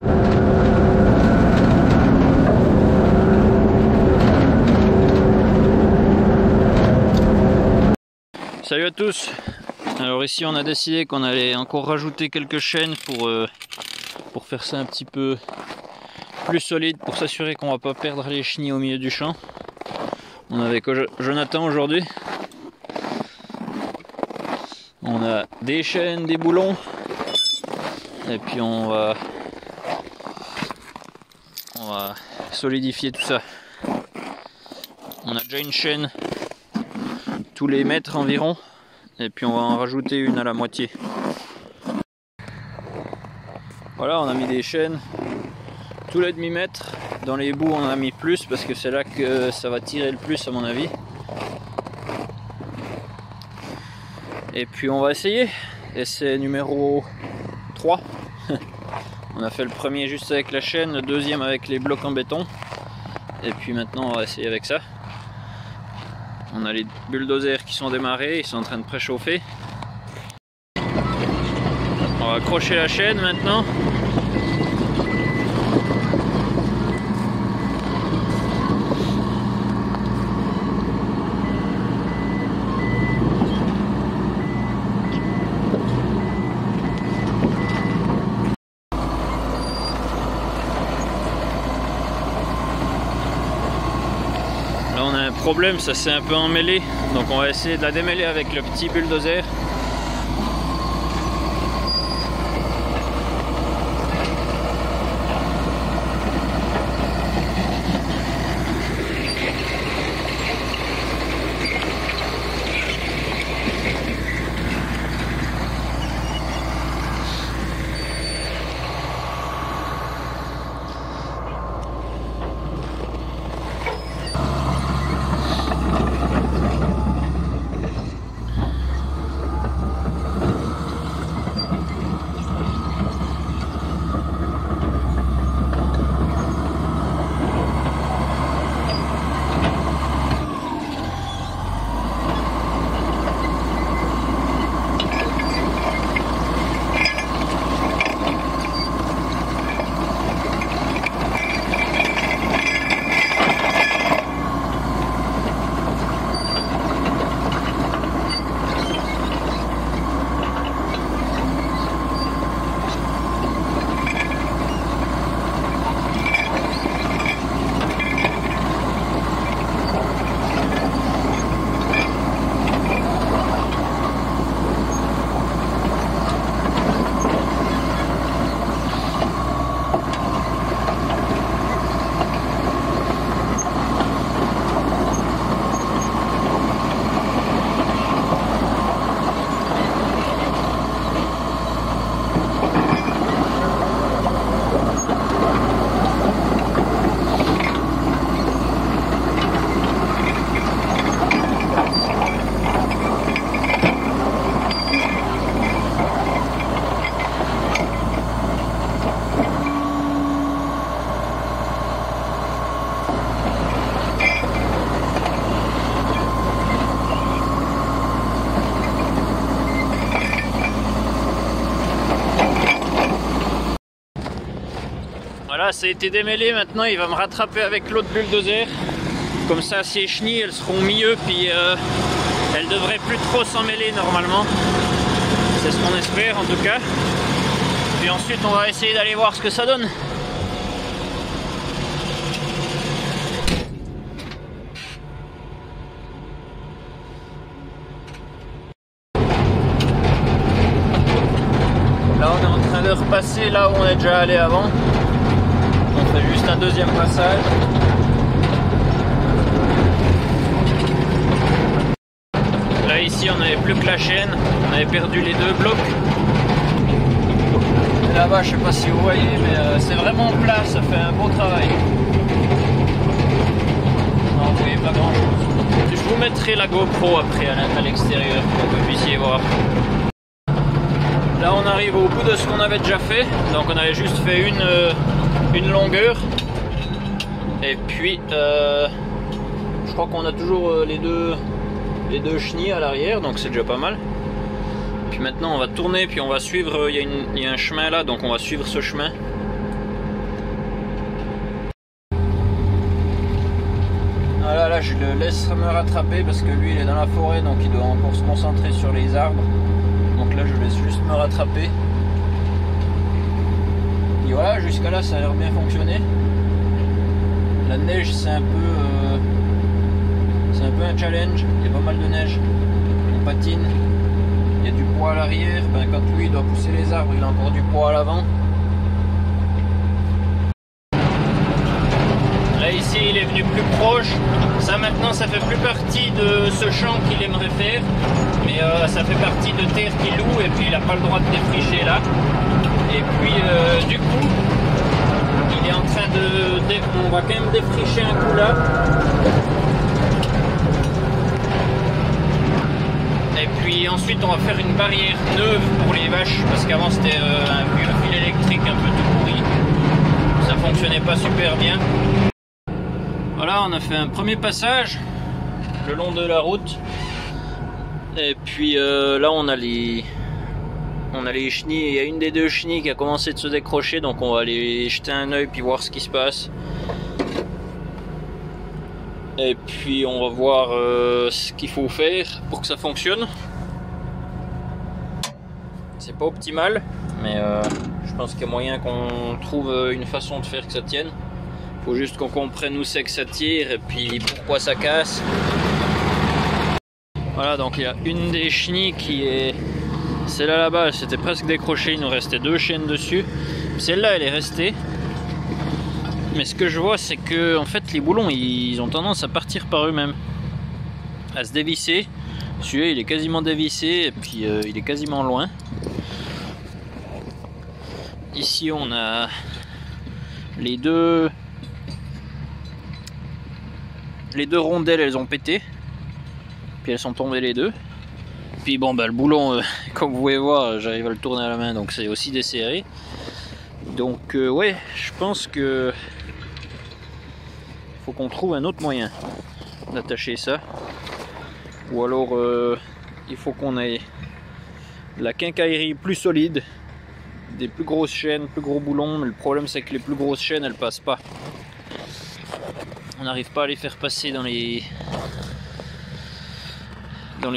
Salut à tous. Alors ici on a décidé qu'on allait encore rajouter quelques chaînes pour faire ça un petit peu plus solide, pour s'assurer qu'on va pas perdre les chenilles au milieu du champ. On avait que Jonathan aujourd'hui. On a des chaînes, des boulons, et puis on va solidifier tout ça. On a déjà une chaîne tous les mètres environ, et puis on va en rajouter une à la moitié. Voilà, on a mis des chaînes tous les demi-mètres. Dans les bouts on en a mis plus parce que c'est là que ça va tirer le plus à mon avis. Et puis on va essayer. Essai numéro 3. On a fait le premier juste avec la chaîne, le deuxième avec les blocs en béton. Et puis maintenant on va essayer avec ça. On a les bulldozers qui sont démarrés, ils sont en train de préchauffer. On va accrocher la chaîne maintenant. Là on a un problème, ça s'est un peu emmêlé, donc on va essayer de la démêler avec le petit bulldozer. Voilà, ça a été démêlé, maintenant il va me rattraper avec l'autre bulldozer. Comme ça, ces chenilles elles seront mieux, puis elles devraient plus trop s'emmêler normalement. C'est ce qu'on espère en tout cas. Puis ensuite on va essayer d'aller voir ce que ça donne. Là on est en train de repasser là où on est déjà allé avant. On fait juste un deuxième passage. Là ici on n'avait plus que la chaîne, on avait perdu les deux blocs. Là-bas je sais pas si vous voyez, mais c'est vraiment plat, ça fait un beau travail. Non, vous voyez pas grand chose. Je vous mettrai la GoPro après à l'extérieur pour que vous puissiez voir. Là on arrive au bout de ce qu'on avait déjà fait, donc on avait juste fait une longueur. Et puis je crois qu'on a toujours les deux chenilles à l'arrière, donc c'est déjà pas mal. Puis maintenant on va tourner, puis on va suivre, il y a un chemin là, donc on va suivre ce chemin. voilà, je le laisse me rattraper parce que lui il est dans la forêt, donc il doit encore se concentrer sur les arbres. Donc là je laisse juste me rattraper. Et voilà, jusqu'à là ça a l'air bien fonctionné. La neige c'est un peu un challenge, il y a pas mal de neige, on patine, il y a du poids à l'arrière, ben, quand lui il doit pousser les arbres il a encore du poids à l'avant. Là ici il est venu plus proche, ça maintenant ça fait plus partie de ce champ qu'il aimerait faire, mais ça fait partie de terre qu'il loue et puis il n'a pas le droit de défricher là. Et puis du coup il est en train on va quand même défricher un coup là. Et puis ensuite on va faire une barrière neuve pour les vaches parce qu'avant c'était un vieux fil électrique un peu tout pourri, ça fonctionnait pas super bien. Voilà, on a fait un premier passage le long de la route et puis là on a les chenilles. Il y a une des deux chenilles qui a commencé de se décrocher, donc on va aller jeter un œil puis voir ce qui se passe. Et puis on va voir ce qu'il faut faire pour que ça fonctionne. C'est pas optimal, mais je pense qu'il y a moyen qu'on trouve une façon de faire que ça tienne. Faut juste qu'on comprenne où c'est que ça tire et puis pourquoi ça casse. Voilà, donc il y a une des chenilles qui est... Celle-là là-bas, elle s'était presque décrochée, il nous restait deux chaînes dessus. Celle-là, elle est restée. Mais ce que je vois, c'est que en fait, les boulons, ils ont tendance à partir par eux-mêmes, à se dévisser. Celui-là, il est quasiment dévissé et puis il est quasiment loin. Ici, on a les deux rondelles, elles ont pété. Puis elles sont tombées les deux. Puis bon, bah, le boulon, comme vous pouvez voir, j'arrive à le tourner à la main, donc c'est aussi desserré. Donc ouais, je pense que faut qu'on trouve un autre moyen d'attacher ça. Ou alors il faut qu'on ait la quincaillerie plus solide, des plus grosses chaînes, plus gros boulons. Mais le problème c'est que les plus grosses chaînes elles passent pas. On n'arrive pas à les faire passer dans les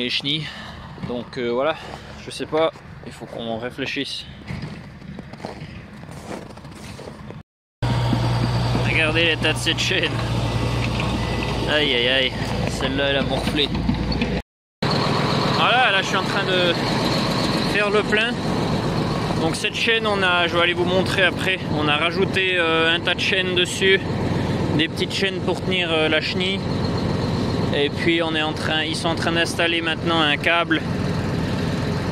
chenilles. Donc voilà, je sais pas, il faut qu'on réfléchisse. Regardez l'état de cette chaîne. Aïe aïe aïe, celle-là elle a morflé. Voilà, là je suis en train de faire le plein. Donc cette chaîne, je vais aller vous montrer après, on a rajouté un tas de chaînes dessus, des petites chaînes pour tenir la chenille. Et puis ils sont en train d'installer maintenant un câble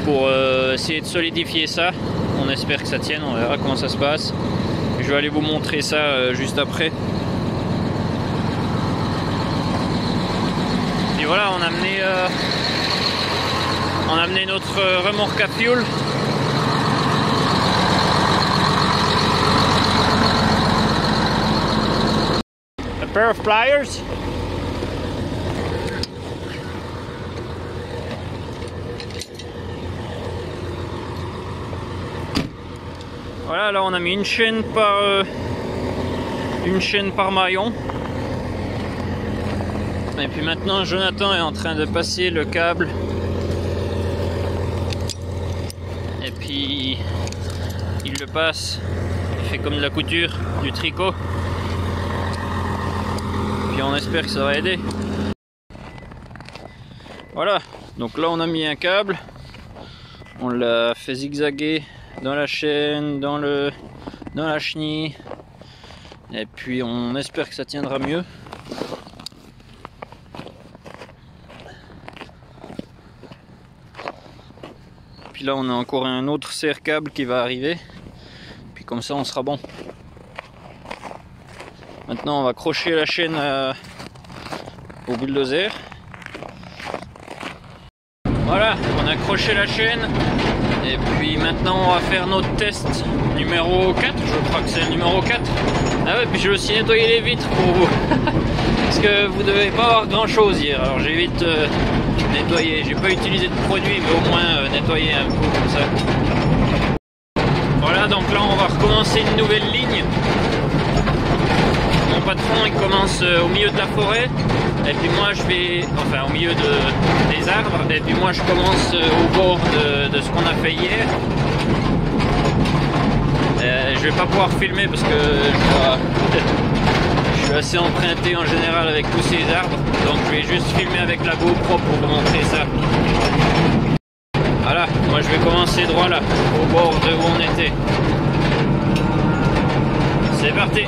pour essayer de solidifier ça. On espère que ça tienne, on verra comment ça se passe. Je vais aller vous montrer ça juste après. Et voilà, on a amené notre remorque à fuel. A pair of pliers. Voilà, là on a mis une chaîne par maillon. Et puis maintenant Jonathan est en train de passer le câble. Et puis il le passe. Il fait comme de la couture, du tricot. Puis on espère que ça va aider. Voilà, donc là on a mis un câble. On l'a fait zigzaguer dans la chaîne, dans la chenille, et puis on espère que ça tiendra mieux. Puis là on a encore un autre serre-câble qui va arriver, puis comme ça on sera bon. Maintenant on va accrocher la chaîne au bulldozer. Voilà, on a accroché la chaîne. Et puis maintenant on va faire notre test numéro 4, je crois que c'est le numéro 4. Ah ouais, puis j'ai aussi nettoyé les vitres pour vous. Parce que vous devez pas avoir grand chose hier, alors j'ai vite nettoyé. J'ai pas utilisé de produit, mais au moins nettoyer un peu comme ça. Voilà, donc là on va recommencer une nouvelle ligne. On patron il commence au milieu de la forêt, et puis moi je vais, enfin au milieu des arbres, et puis moi je commence au bord de ce qu'on a fait hier. Je vais pas pouvoir filmer parce que je suis assez emprunté en général avec tous ces arbres, donc je vais juste filmer avec la GoPro pour vous montrer ça. Voilà, moi je vais commencer droit là, au bord de où on était. C'est parti!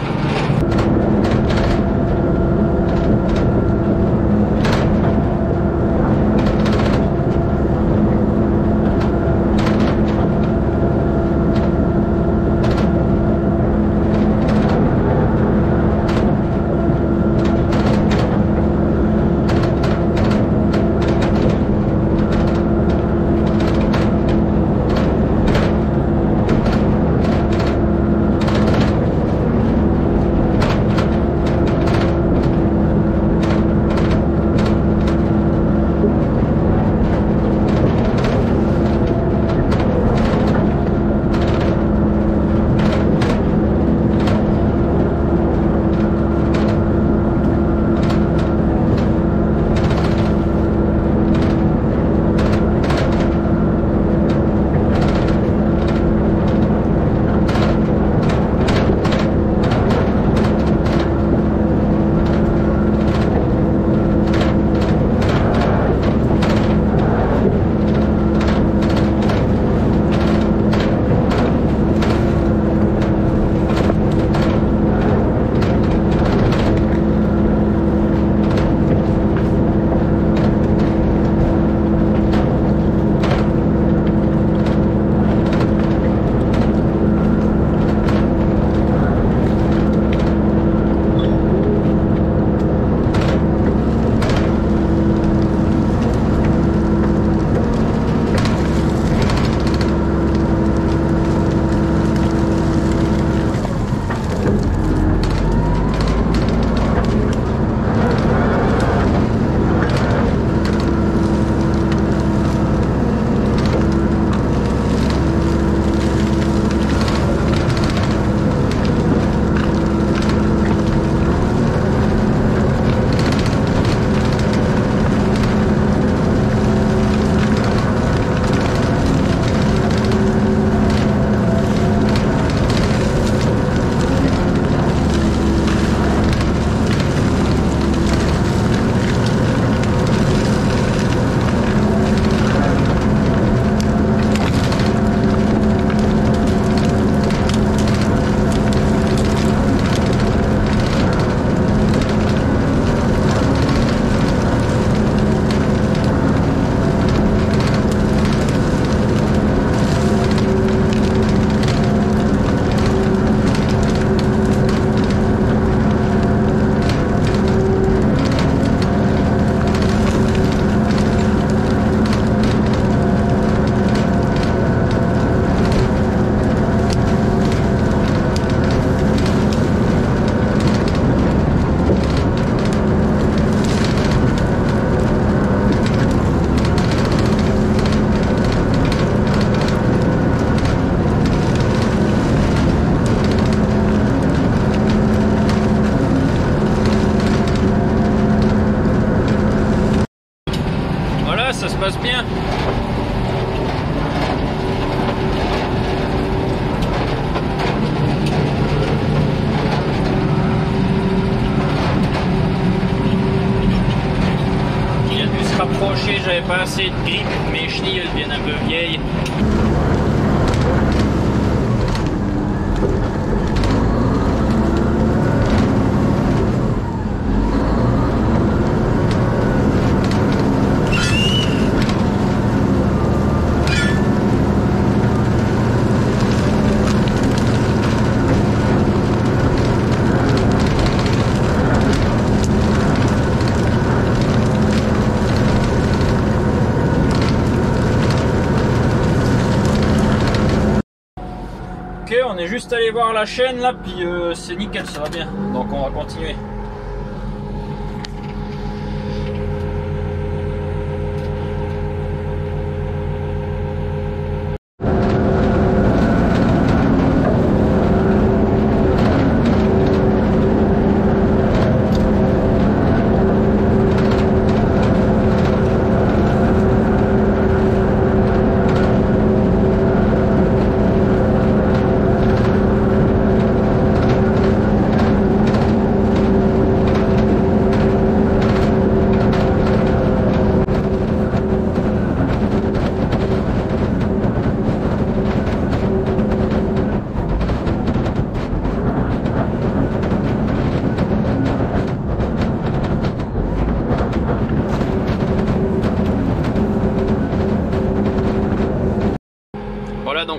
Ça se passe bien. Il a dû se rapprocher, j'avais pas assez de grip, mes chenilles elles deviennent un peu vieilles. Ok, on est juste allé voir la chaîne là, puis c'est nickel, ça va bien. Donc on va continuer.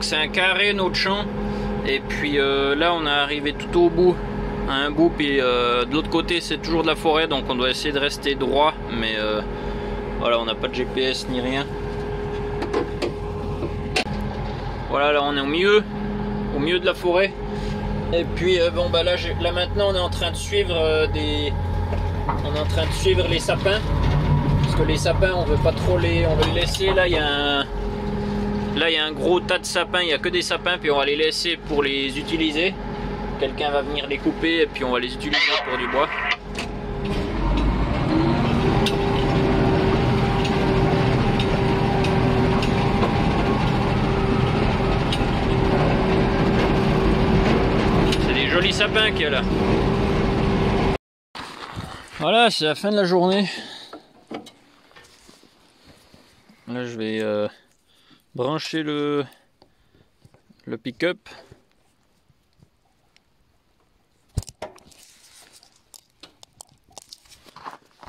donc c'est un carré notre champ. Et puis là on est arrivé tout au bout, à un bout, puis de l'autre côté c'est toujours de la forêt, donc on doit essayer de rester droit, mais voilà, on n'a pas de GPS ni rien. Voilà, là on est au milieu de la forêt. Et puis bon bah là maintenant on est en train de suivre les sapins, parce que les sapins on veut pas trop on veut les laisser. Là il y a un gros tas de sapins, il n'y a que des sapins, puis on va les laisser pour les utiliser. Quelqu'un va venir les couper et puis on va les utiliser pour du bois. C'est des jolis sapins qu'il y a là. Voilà, c'est la fin de la journée. Là je vais brancher le pick-up.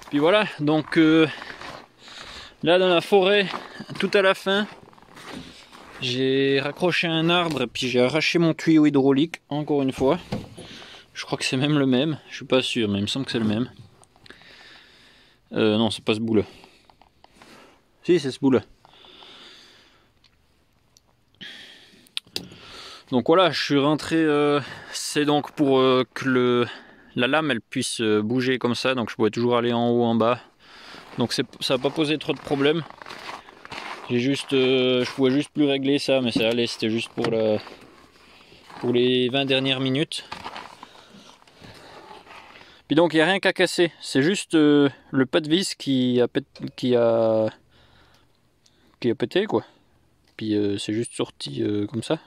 Puis voilà, donc là dans la forêt, tout à la fin, j'ai raccroché un arbre et puis j'ai arraché mon tuyau hydraulique, encore une fois. Je crois que c'est même le même, je suis pas sûr, mais il me semble que c'est le même. Non, c'est pas ce bout là. Si, c'est ce bout là. Donc voilà, je suis rentré, c'est donc pour que la lame elle puisse bouger comme ça, donc je pouvais toujours aller en haut, en bas. Donc ça n'a pas posé trop de problèmes. Je pouvais juste plus régler ça, mais ça allait, c'était juste pour les 20 dernières minutes. Puis donc il n'y a rien qu'à casser, c'est juste le pas de vis qui a pété quoi. Puis c'est juste sorti comme ça.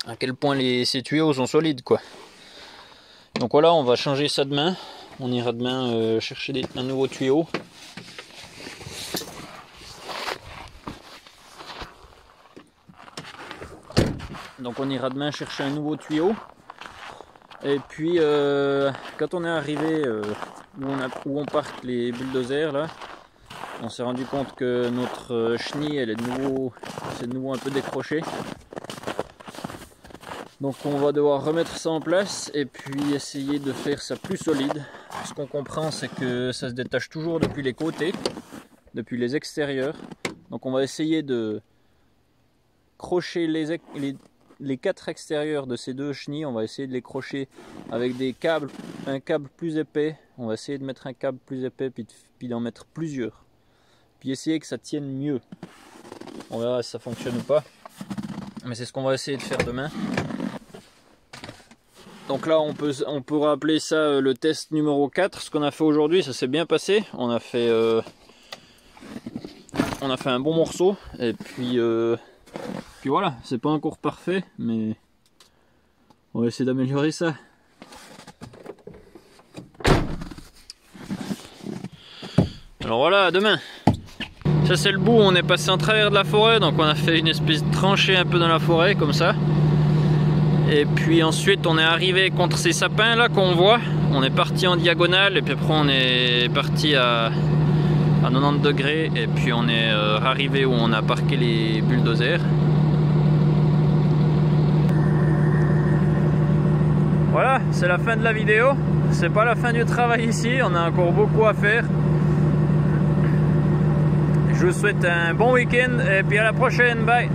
À quel point ces tuyaux sont solides quoi. Donc voilà, on va changer ça demain. On ira demain chercher un nouveau tuyau. Donc on ira demain chercher un nouveau tuyau. Et puis quand on est arrivé où on parque les bulldozers là, on s'est rendu compte que notre chenille elle est de nouveau un peu décrochée. Donc on va devoir remettre ça en place et puis essayer de faire ça plus solide. Ce qu'on comprend c'est que ça se détache toujours depuis les côtés, depuis les extérieurs. Donc on va essayer de crocher les 4 extérieurs de ces 2 chenilles. On va essayer de les crocher avec un câble plus épais. On va essayer de mettre un câble plus épais puis d'en mettre plusieurs. Puis essayer que ça tienne mieux. On verra si ça fonctionne ou pas. Mais c'est ce qu'on va essayer de faire demain. Donc là on pourra appeler ça le test numéro 4. Ce qu'on a fait aujourd'hui, ça s'est bien passé. On a fait un bon morceau. Et puis voilà, c'est pas encore parfait, mais on va essayer d'améliorer ça. Alors voilà, à demain. Ça c'est le bout où on est passé en travers de la forêt, donc on a fait une espèce de tranchée un peu dans la forêt comme ça. Et puis ensuite on est arrivé contre ces sapins là qu'on voit. On est parti en diagonale et puis après on est parti à 90 degrés et puis on est arrivé où on a parqué les bulldozers. Voilà, c'est la fin de la vidéo. C'est pas la fin du travail ici, on a encore beaucoup à faire. Je vous souhaite un bon week-end et puis à la prochaine, bye.